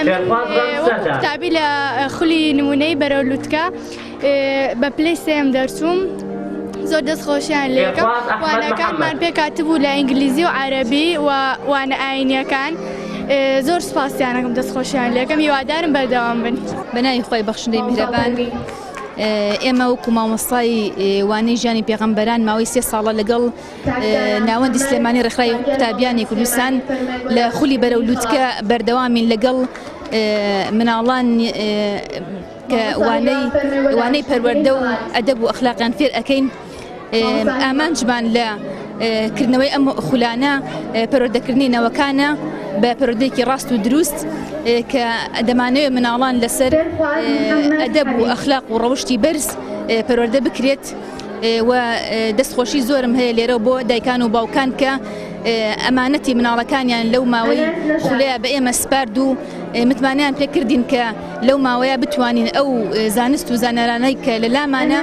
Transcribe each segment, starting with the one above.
وەکو قوتابی لە خولی نمونەی بەرەولووتکە بە پلەی سێم دەرچووم زۆر دەستخۆشیان لێکم وانەکانمان پێ کاتبوو لە ئینگلیزی و عەرەبی و وانە ئاینیەکان زۆر سپاسیانەکەم دەستخۆشیان لێکم هیوادارم بەردەوام بن بەناوی خۆی بەخشندەی میهرەبان ئێمە وەکو مامۆستای وانەی ژیانی پێغەمبەران ماوەی 3 ساڵە لەگەڵ ناوەندی سلێمانی ڕێکخراوی قوتابیانی کوردستان لە خولی بەرەولووتکە بەردەوامین لەگەڵ مناڵان کە وانەی پەروەردە و ئەدەب و ئەخلاقیان فێر ئەەکەین ئامانجمان لە کردنەوەی ئەم خولانە پەروەردەکردنی نەوەکانە بە پەروەردەیەکی ڕاست و دروست کە دەمانەوێت مناڵان لەسەر ئەدەب و ئەخلاق و ڕەوشتی بەرز پەروەردە بکرێت و دەستخۆشی زۆرم هەیە لێرە بۆ دایکان و باوکان کە ئەمانەتی مناڵەکانیان لەو ماوەی خولەیە بە ئێمە سپارد و متمانیان پێکردین کە لەو ماوەیە بتوانین ئەو زانست و زانەرانەی کە لە لامانە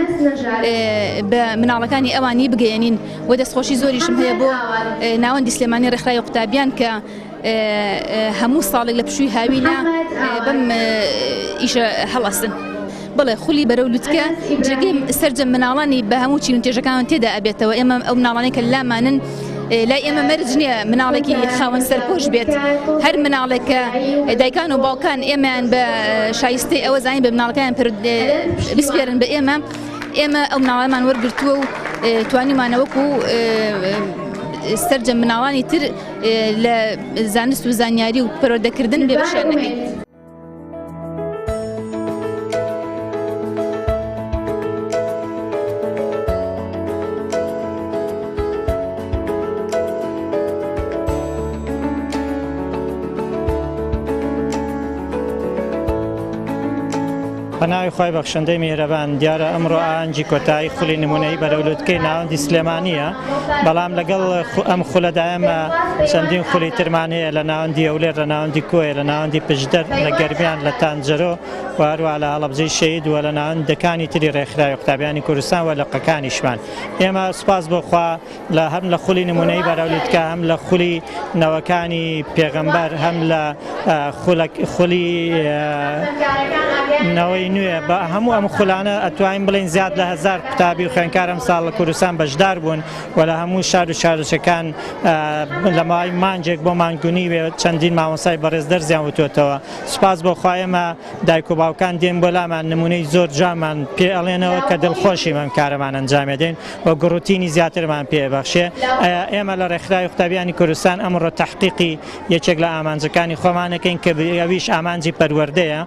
بە مناڵەکانی ئەوانی بگەێنین و دەستخۆشی زۆریشم هەیە بۆ ناوەندی سلێمانی ڕێکخراوی قوتابیان کە هەموو ساڵێک لە پشووی هاوینە بەم ئیشە هەڵەسن. بەڵێ خولی بەرەولووتکە جێگەی سەرجەم مناڵانی بە هەموو چین و تێژەکان تێدا ئەبێتەوە ئێمە ئەو مناڵانەی کە لامانن لای ئێمە مەرج نییە مناڵێکی خاوەن سەرپۆش بێت هەر مناڵێکە دایکان و باوکان ئێمەیان بە شایستەی ئەوە زانین بە مناڵەکان بسپێرن بە ئێمە ئەو مناڵەمان وەرگرتووە و توانیمانەوەکو سەرجەم مناڵانی تر لە زانست و زانیاری و پەروەردەکردن بێ بەشیان نەکەین. بەناوی خۆی بەخشندەی میهرەبان دیارە ئەمڕۆ ئاهەنگی کۆتایی خولی نمونەی بەرەولووتکەی ناوەندی سلێمانیە بەڵام لەگەڵ ئەم خولەدا ئێمە چەندین خولی ترمان هەیە لە ناوەندی ئەولێر لە ناوەندی کۆیە لە ناوەندی پشدەر لە گەرمیان لە تانجەرۆ و هەروە لە هەڵەبجەی شەید و لە ناوەندەکانی تری ڕێکخراوی قوتابیانی کوردستان و لەقەکانیشمان ئێمە سوپاس بۆخوا هەم لە خولی نمونەی بەرەولووتکە هەم لە خولی نەوەکانی پێغەمبەر هەم لە خولی نەوەی نوێ بە هەموو ئەم خولانە ئەتوانین بڵین زیاد لە 1000 قوتابی و خوێندکار ئەم ساڵ لە کوردستان بەشدار بوون و لە هەموو شار و شارچەکان لە ماوەی مانجێک بۆ مانگونی چەندین مامۆستای بەڕێز دەرزیان وتوتەوە. سوپاس بۆ خوایەمە دایک و باوکان دێن بۆ لامان نمونەی زۆر جامان پێ ئەڵێنەوە کە دڵخۆشی ئەم کارەمان ئەنجامێدەین و گڕوتینی زیاترمان پێبەخشێ. ئێمە لە ڕێکخراوی قوتابیانی کوردستان ئەمڕۆ تەحقیقی یەکێک لە ئامانجەکانی خۆمانەکەین کە ئەویش ئامانجی پەروەردەیە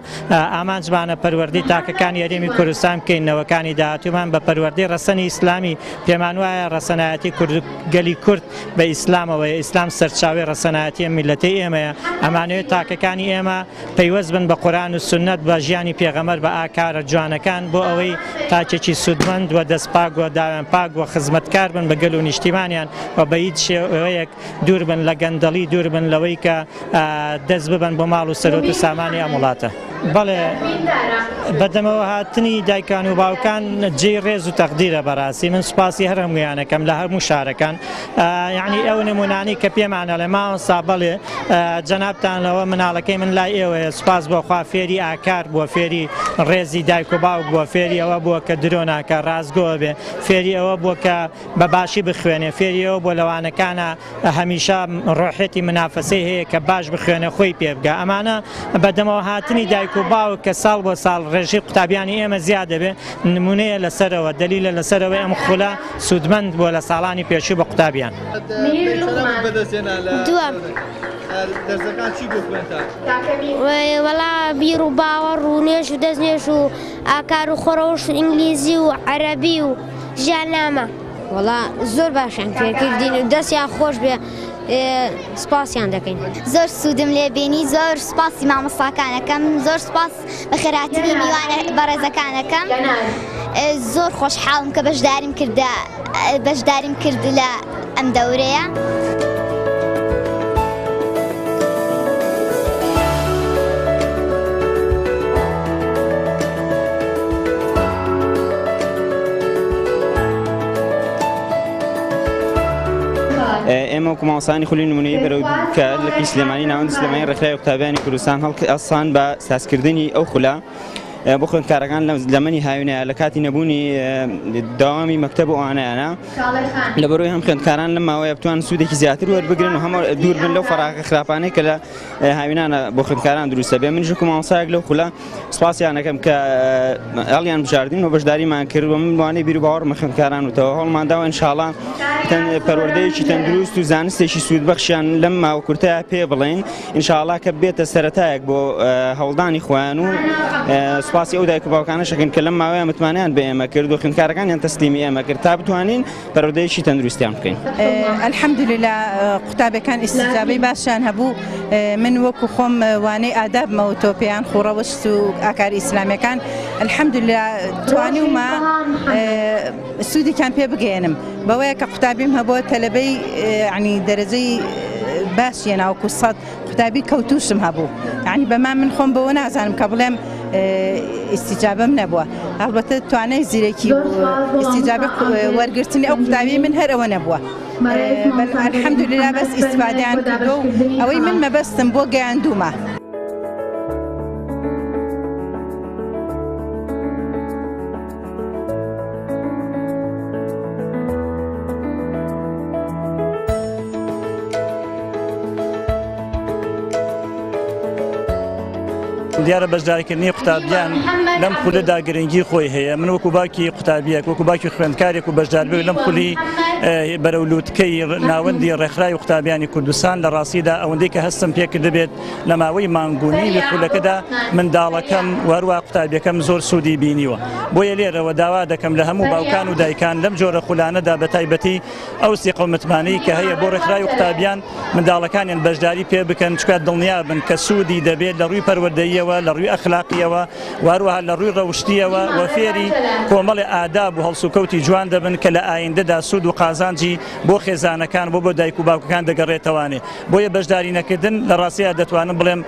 ئامانجمانە پەروەردەی تاکەکانی یاریمی کوردستان بکەینەوەکانی داهاتوومان بە پەروەردەی ڕەسەنی ئیسلامی پێمان وایە ڕەسەنایەتی گەلی کورد بە ئیسلامەوەی ئیسلام سەرچاوی ڕەسەنایەتی میلەتەی ئێمەیە ئەمانەوێت تاکەکانی ئێمە پەیوەست بن بە قورئان و سونەت بە ژیانی پێغەمبەر بە ئاکارە جوانەکان بۆ ئەوەی تاکێکی سودمەند و دەستپاک و داوێن پاک و خزمەتکار بن بە گەل و نیشتیمانیان و بە هیچ شێوەیەک دوور بن لە گەندەڵی دوور بن لەوەی کە دەست ببن بۆ ماڵ و سەرۆت و سامانی ئەم وڵاتە. بەڵێ بەدەمەوە هاتنی دایکان و باوکان جێی ڕێز و تەقدیرە بەڕاستی من سوپاسی هەر هەموویانەکەم لە هەموو شارەکان یعنی ئەو نمونانی کە پێمانە لە ماوەستا بەڵێ جەنابتانەوە مناڵەکەی من لای ئێوەیە سوپاس بۆخوا فێری ئاکار بووە فێری ڕێزی دایک و باوک بووە فێری ئەوە بووە کە درۆ ناکە ڕازگۆ بێ فێری ئەوە بووە کە بەباشی بخوێنێ فێری ئەوە بۆ لەوانەکانە هەمیشە ڕۆحێتی منافەسەی هەیە کە باش بخوێنە خۆی پێ بگە ئەمانە بەدەمەوە هاتنی دایک و باوک کە ساڵ بۆ ساڵ ڕێژی قوتابیانی ئێمە زیاد دەبێ نمونەیە لەسەرەوە دلیلە لەسەرەوەی ئەم خولە سودمەند بۆ لە ساڵانی پێشوو بە قوتابیان. وەڵا بیر و باوەڕ و نوێژ و دەستنوێژ و ئاکار و خۆڕەوش و ئینگلیزی و عەرەبی و ژیاننامە وەڵا زۆر باشیان پێکردین و دەستیان خۆش بێ سپاسیان دەکەین. زۆر سوودم لێبێنی زۆر سپاسی مامۆستاکانەکەم زۆر سپاس بە خێراتنی میوانە بەڕێزەکانەکەم زۆر خۆشحاڵم کە بەشداریم کرد لە ئەم دەورەیە. ئێمە وەکو مامۆستایانی خولی نمونەیی بەرەو کە لە پێی سلێمانی ناوەندی سلێمانی ڕێکخراوی قوتابیانی کوردستان هەڵئەسان بە سازکردنی ئەو خولە بۆ خوێندکارەکان لە مەنی هاوینەیە لە کاتی نەبوونی داوامی مەکتەب و ئەوانەیانە لەبەرەوەی هەم خوێندکاران لەم ماوەیە بتوان سوودێکی زیاتر وەربگرن و هەموو دوور بن لەو فەراغە خراپانەی کە لە هاوینانە بۆ خوێندکاران دروستە بێ. منیش وەکو مامۆستایەک لەو خولە سوپاسیان دەکەم کە هەڵیان بژاردین و بەشداریمان کرد و من بوانەی بیر و باوەڕمە خوێندکارانەوە هەوڵمانداوە ئینشاڵڵا پەروەردەیەکی تەندروست و زانستێکی سوودبەخشیان لەم ماوە کورتەیە پێ بڵێن ئینشاڵڵا کە بێتە سەرەتایەک بۆ هەوڵدانی خۆیان و سوپاسی ئەو دایک و باوکانەشەکەن کە لەم ماوەیە متمانیان بە ئێمە کرد و خوێندکارەکانیان تەسلیمی ئێمە کرد تا بتوانین پەروەردەیەکی تەندروستیان بکەین. الحەمدوللا قوتابەکان ئیستیجابەی باشیان هەبوو. من وەکو خۆم وانەی ئادابمەوە تۆ پێیان خوڕەوەشت و ئاکاری ئیسلامیەکان الحەمدوللا توانیومە سوودێکیان پێ بگەێنم بەوەیە کە قوتابیم هەبووە تەلەبەی ینی دەرەجەی باشیە ناوەکو سەد قوتابی کەوتوشم هەبوو. ینی بەمان من خۆم بەوە نازانم کە بڵێم ئیستیجابەم نەبووە. هەڵبەتە توانای زیرەکی ئیستیجابە وەرگرتنی ئەو قوتابی من هەر ئەوە نەبووە. الحەمدوللا بەس ئیستیفادەیان کردو و ئەوەی من مەبەستم بۆ گەیاندوومە. دیارە بەشداریکردنی قوتابیان لەم خولەدا گرنگی خۆی هەیە. من وەکو باکی قوتابیەک وەکو باکی خوێندکارێک و بەشداربێ لەم خولی بەرەولووتکەی ناوەندی ڕێکخراوی قوتابیانی کوردستان لە ڕاستیدا ئەوەندەی کە هەستم پێکرد بێت لە ماوەی مانگونی لە خولەکەدا منداڵەکەم وەروە قوتابیەکەم زۆر سوودی بینیوە. بۆیە لێرەوە داوا دەکەم لە هەموو باوکان و دایکان لەم جۆرە خولانەدا بە تایبەتی ئەو سیقەومتمانەی کە هەیە بۆ ڕێکخراوی قوتابیان منداڵەکانیان بەشداری پێ بکەن چکات دڵنیا بن کە سوودی دەبێت لە ڕووی پەروەردەییەوە لە ڕووی ئەخلاقیەوە وهروەها لە ڕووی ڕەوشتیەوە و فێری کۆمەڵی ئاداب و هەڵسوکەوتی جوان دەبن کە لە ئایندەدا سوود و قازانجی بۆ خێزانەکان بۆ دایک و باوکەکان دەگەڕێتەوانێ. بۆیە بەشداری نەکردن لە ڕاستیدا دەتوانم بڵێم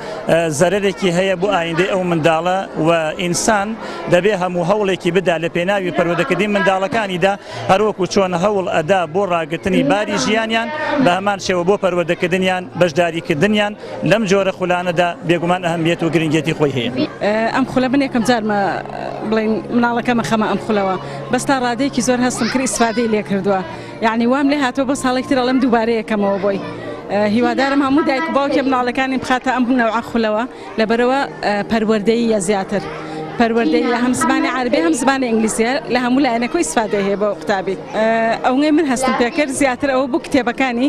زەرێکی هەیە بۆ ئایندەی ئەو منداڵە و ئینسان دەبێ هەموو هەوڵێکی بدا لە پێناوی پەروەردەکردنی منداڵەکانیدا هەروەکو چۆن هەوڵ ئەدا بۆ ڕاگرتنی باری ژیانیان بە هەمان شێوە بۆ پەروەردەکردنیان بەشداریکردنیان لەم جۆرە خولانەدا بێگومان ئەهەمیەت و گرنگێتی خۆی هەیە. ئەم خولە من یەکەم جارمە بڵین مناڵەکەمە خەمە ئەم خولەوە بەس تا ڕادەیەکی زۆر هەستم کرد ئیسفادەی لێ کردووە. یعنی وام لێ هاتووە بە ساڵێکترە لەم دووبارەیەکەمەوە بۆی هیوادارم هەموو دایک و باوکێ مناڵەکانی بخاتە ئەم نەوعە خولەوە لەبەرەوە پەروەردەییە زیاتر پەروەردەی لە هەم زمانی عەربی هەم زمانی ئینگلیزیە لە هەموو لایەنەکەی ئیسفادە هەیە بۆ قوتابی. ئەوەی من هەستم پێکرد زیاتر ئەوە بوو کتێبەکانی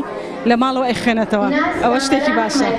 لە ماڵەوە ئەیخوێنێتەوە ئەوە شتێکی باشە.